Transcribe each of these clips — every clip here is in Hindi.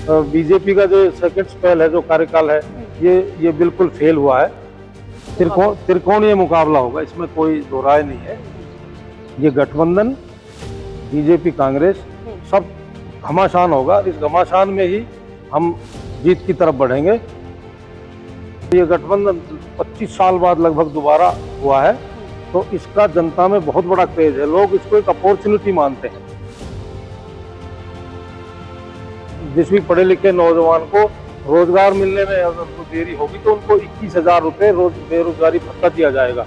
बीजेपी का जो सेकंड स्पेल है, जो कार्यकाल है, ये बिल्कुल फेल हुआ है। त्रिकोणीय मुकाबला होगा, इसमें कोई दो राय नहीं है। ये गठबंधन बीजेपी कांग्रेस सब घमासान होगा। इस घमासान में ही हम जीत की तरफ बढ़ेंगे। ये गठबंधन 25 साल बाद लगभग दोबारा हुआ है, तो इसका जनता में बहुत बड़ा क्रेज है। लोग इसको एक अपॉर्चुनिटी मानते हैं। जिस भी पढ़े लिखे नौजवान को रोजगार मिलने में अगर तो देरी होगी तो उनको 21,000 रुपये रोज बेरोजगारी भत्ता दिया जाएगा।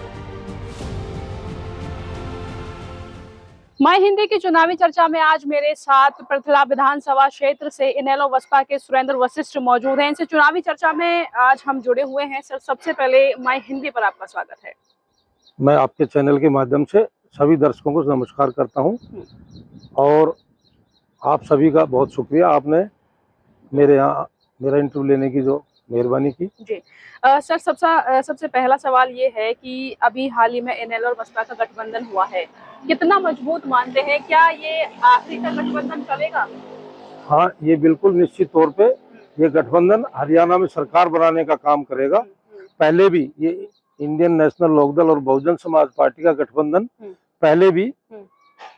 माय हिंदी की चुनावी चर्चा में आज मेरे साथ पृथला विधानसभा क्षेत्र से इनेलो बसपा के सुरेंद्र वशिष्ठ मौजूद हैं। इनसे चुनावी चर्चा में आज हम जुड़े हुए हैं। सर, सबसे पहले माय हिंदी पर आपका स्वागत है। मैं आपके चैनल के माध्यम से सभी दर्शकों को नमस्कार करता हूं और आप सभी का बहुत शुक्रिया, आपने मेरे यहाँ मेरा इंटरव्यू लेने की जो मेहरबानी की। जी सर, सबसे पहला सवाल ये है कि अभी हाल ही में इनेलो और बसपा का गठबंधन हुआ है, कितना मजबूत मानते हैं? क्या ये आखिरी का गठबंधन चलेगा? हाँ, ये बिल्कुल निश्चित तौर पे ये गठबंधन हरियाणा में सरकार बनाने का काम करेगा। पहले भी ये इंडियन नेशनल लोकदल और बहुजन समाज पार्टी का गठबंधन पहले भी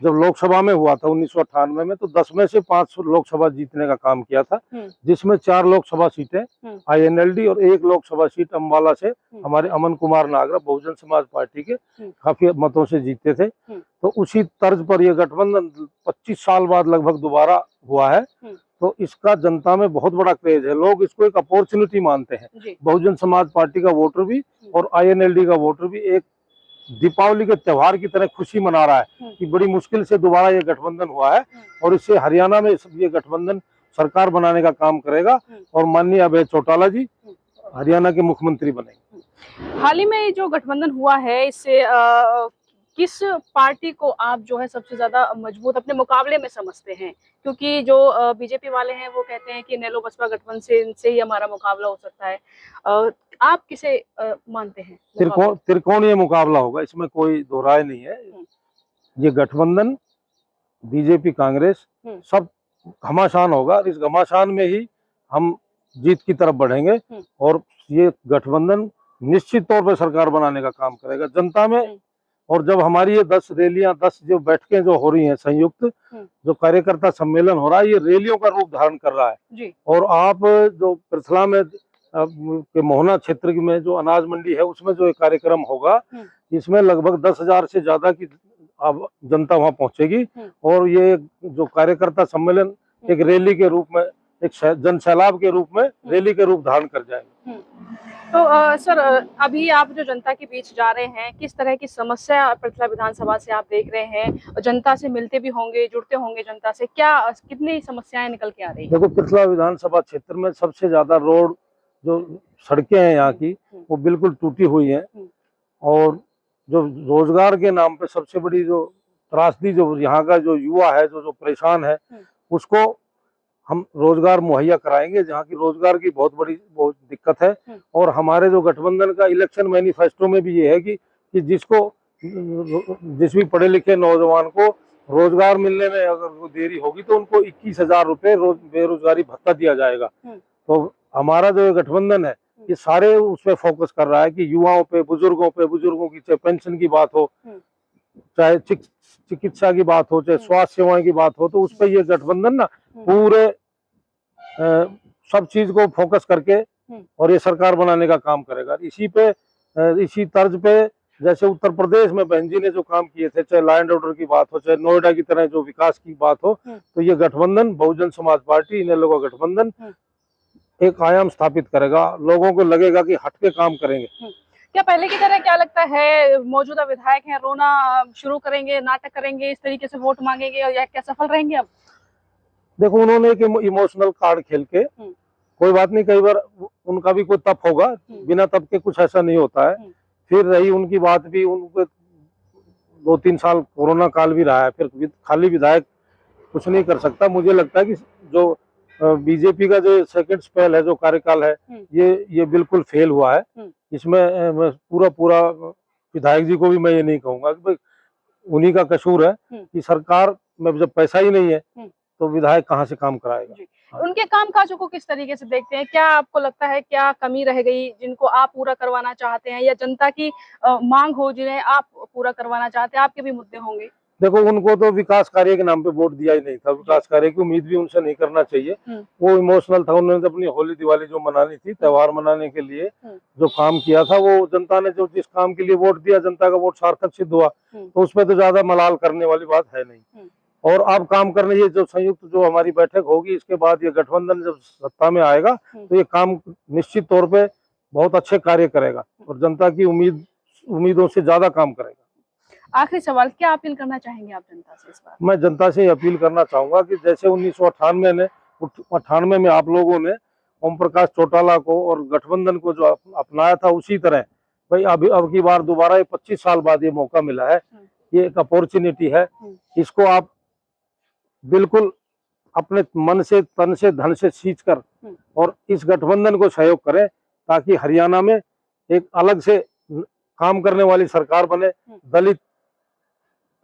जब लोकसभा में हुआ था 1998 में, तो 10 में से 5 लोकसभा जीतने का काम किया था, जिसमें 4 लोकसभा सीटें आईएनएलडी और 1 लोकसभा सीट अम्बाला से हमारे अमन कुमार नागरा बहुजन समाज पार्टी के काफी मतों से जीते थे। तो उसी तर्ज पर यह गठबंधन 25 साल बाद लगभग दोबारा हुआ है, तो इसका जनता में बहुत बड़ा क्रेज है। लोग इसको एक अपॉर्चुनिटी मानते हैं। बहुजन समाज पार्टी का वोटर भी और आईएनएलडी का वोटर भी एक दीपावली के त्योहार की तरह खुशी मना रहा है कि बड़ी मुश्किल से दोबारा ये गठबंधन हुआ है और इससे हरियाणा में ये गठबंधन सरकार बनाने का काम करेगा और माननीय अभय चौटाला जी हरियाणा के मुख्यमंत्री बनेंगे। हाल ही में जो गठबंधन हुआ है, इससे किस पार्टी को आप जो है सबसे ज्यादा मजबूत अपने मुकाबले में समझते हैं? क्योंकि जो बीजेपी वाले हैं वो कहते हैं कि इनेलो बसपा गठबंधन से ही हमारा मुकाबला हो सकता है। आप किसे मानते हैं? त्रिकोणीय मुकाबला होगा, इसमें कोई दो राय नहीं है। ये गठबंधन बीजेपी कांग्रेस सब घमासान होगा। इस घमासान में ही हम जीत की तरफ बढ़ेंगे और ये गठबंधन निश्चित तौर पर सरकार बनाने का काम करेगा जनता में। और जब हमारी ये 10 रैलियां, 10 जो बैठकें जो हो रही हैं, संयुक्त जो कार्यकर्ता सम्मेलन हो रहा है, ये रैलियों का रूप धारण कर रहा है। और आप जो पृथला में के मोहना क्षेत्र में जो अनाज मंडी है, उसमें जो एक कार्यक्रम होगा, इसमें लगभग 10,000 से ज्यादा की जनता वहां पहुंचेगी और ये जो कार्यकर्ता सम्मेलन एक रैली के रूप में, एक जन सैलाब के रूप में रैली के रूप धारण कर जाएगा। तो सर, अभी आप जो जनता के बीच जा रहे हैं, किस तरह की समस्या पृथला विधानसभा से आप देख रहे हैं? जनता से मिलते भी होंगे, जुड़ते होंगे जनता से, क्या कितनी समस्याएं निकल के आ रही है? देखो, पृथला विधानसभा क्षेत्र में सबसे ज्यादा रोड, जो सड़कें हैं यहाँ की, वो बिल्कुल टूटी हुई है और जो रोजगार के नाम पे सबसे बड़ी जो त्रासदी, जो यहाँ का जो युवा है जो परेशान है, उसको हम रोजगार मुहैया कराएंगे। जहाँ की रोजगार की बहुत दिक्कत है। और हमारे जो गठबंधन का इलेक्शन मैनिफेस्टो में भी ये है कि जिस भी पढ़े लिखे नौजवान को रोजगार मिलने में अगर देरी होगी तो उनको 21,000 रुपये रोज बेरोजगारी भत्ता दिया जाएगा। तो हमारा जो गठबंधन है, ये सारे उस पर फोकस कर रहा है कि युवाओं पे, बुजुर्गों की चाहे पेंशन की बात हो, चाहे चिकित्सा की बात हो, चाहे स्वास्थ्य सेवाएं की बात हो, तो उस पर ये गठबंधन ना पूरे सब चीज को फोकस करके और ये सरकार बनाने का काम करेगा। इसी तर्ज पे जैसे उत्तर प्रदेश में बहन जी ने जो काम किए थे, चाहे लॉ एंड ऑर्डर की बात हो, चाहे नोएडा की तरह जो विकास की बात हो, तो ये गठबंधन बहुजन समाज पार्टी, इनेलो का गठबंधन एक आयाम स्थापित करेगा। लोगों को लगेगा कि हट के काम करेंगे। क्या पहले की तरह, क्या लगता है, मौजूदा विधायक हैं, रोना शुरू करेंगे, नाटक करेंगे, इस तरीके से वोट मांगेंगे या क्या सफल रहेंगे? अब देखो, उन्होंने एक इमोशनल कार्ड खेल के, कोई बात नहीं, कई बार उनका भी कोई तप होगा, बिना तप के कुछ ऐसा नहीं होता है। फिर रही उनकी बात भी, उनको 2-3 साल कोरोना काल भी रहा है, फिर खाली विधायक कुछ नहीं कर सकता। मुझे लगता है कि जो बीजेपी का जो सेकंड स्पेल है, जो कार्यकाल है, ये बिल्कुल फेल हुआ है। इसमें मैं पूरा विधायक जी को भी मैं ये नहीं कहूंगा कि भाई उन्हीं का कसूर है कि सरकार में जब पैसा ही नहीं है तो विधायक कहाँ से काम कराएगा। उनके काम काजों को किस तरीके से देखते हैं? क्या आपको लगता है क्या कमी रह गई जिनको आप पूरा करवाना चाहते हैं, या जनता की मांग हो जिन्हें आप पूरा करवाना चाहते हैं? आपके भी मुद्दे होंगे। देखो, उनको तो विकास कार्य के नाम पे वोट दिया ही नहीं था, विकास कार्य की उम्मीद भी उनसे नहीं करना चाहिए। वो इमोशनल था, उन्होंने तो अपनी होली दिवाली जो मनानी थी, त्योहार मनाने के लिए जो काम किया था, वो जनता ने जो जिस काम के लिए वोट दिया, जनता का वोट सार्थक सिद्ध हुआ, तो उसमें तो ज्यादा मलाल करने वाली बात है नहीं। और अब काम करने, ये जो संयुक्त जो हमारी बैठक होगी, इसके बाद ये गठबंधन जब सत्ता में आएगा तो ये काम निश्चित तौर पे बहुत अच्छे कार्य करेगा और जनता की उम्मीदों से ज्यादा काम करेगा। आखिरी सवाल, क्या अपील करना चाहेंगे आप जनता से इस बार? मैं जनता से अपील करना चाहूंगा कि जैसे 1998 में आप लोगों ने ओम प्रकाश चौटाला को और गठबंधन को जो अपनाया था, उसी तरह भाई अब की बार दोबारा 25 साल बाद ये मौका मिला है, ये एक अपॉर्चुनिटी है। इसको आप बिल्कुल अपने मन से, तन से, धन से सींच कर और इस गठबंधन को सहयोग करें, ताकि हरियाणा में एक अलग से काम करने वाली सरकार बने। दलित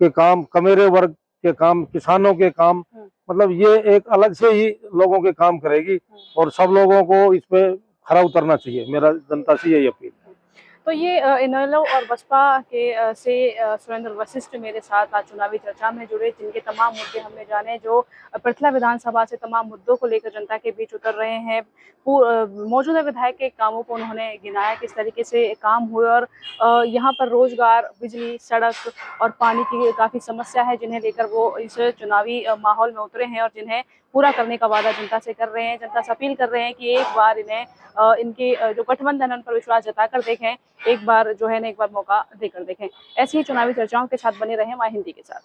के काम, कमेरे वर्ग के काम, किसानों के काम, मतलब ये एक अलग से ही लोगों के काम करेगी और सब लोगों को इस पे खरा उतरना चाहिए। मेरा जनता से यही अपील। तो ये इनेलो और बसपा के से सुरेंद्र वशिष्ठ मेरे साथ आज चुनावी चर्चा में जुड़े, जिनके तमाम मुद्दे हमने जाने, जो पृथला विधानसभा से तमाम मुद्दों को लेकर जनता के बीच उतर रहे हैं। मौजूदा विधायक के कामों को उन्होंने गिनाया, किस तरीके से काम हुए, और यहाँ पर रोजगार, बिजली, सड़क और पानी की काफ़ी समस्या है, जिन्हें लेकर वो इस चुनावी माहौल में उतरे हैं और जिन्हें पूरा करने का वादा जनता से कर रहे हैं। जनता से अपील कर रहे हैं कि एक बार इन्हें इनके जो गठबंधन है उन पर विश्वास जताकर देखें, एक बार जो है ना, एक बार मौका देकर देखें। ऐसी ही चुनावी चर्चाओं के साथ बने रहें माय हिंदी के साथ।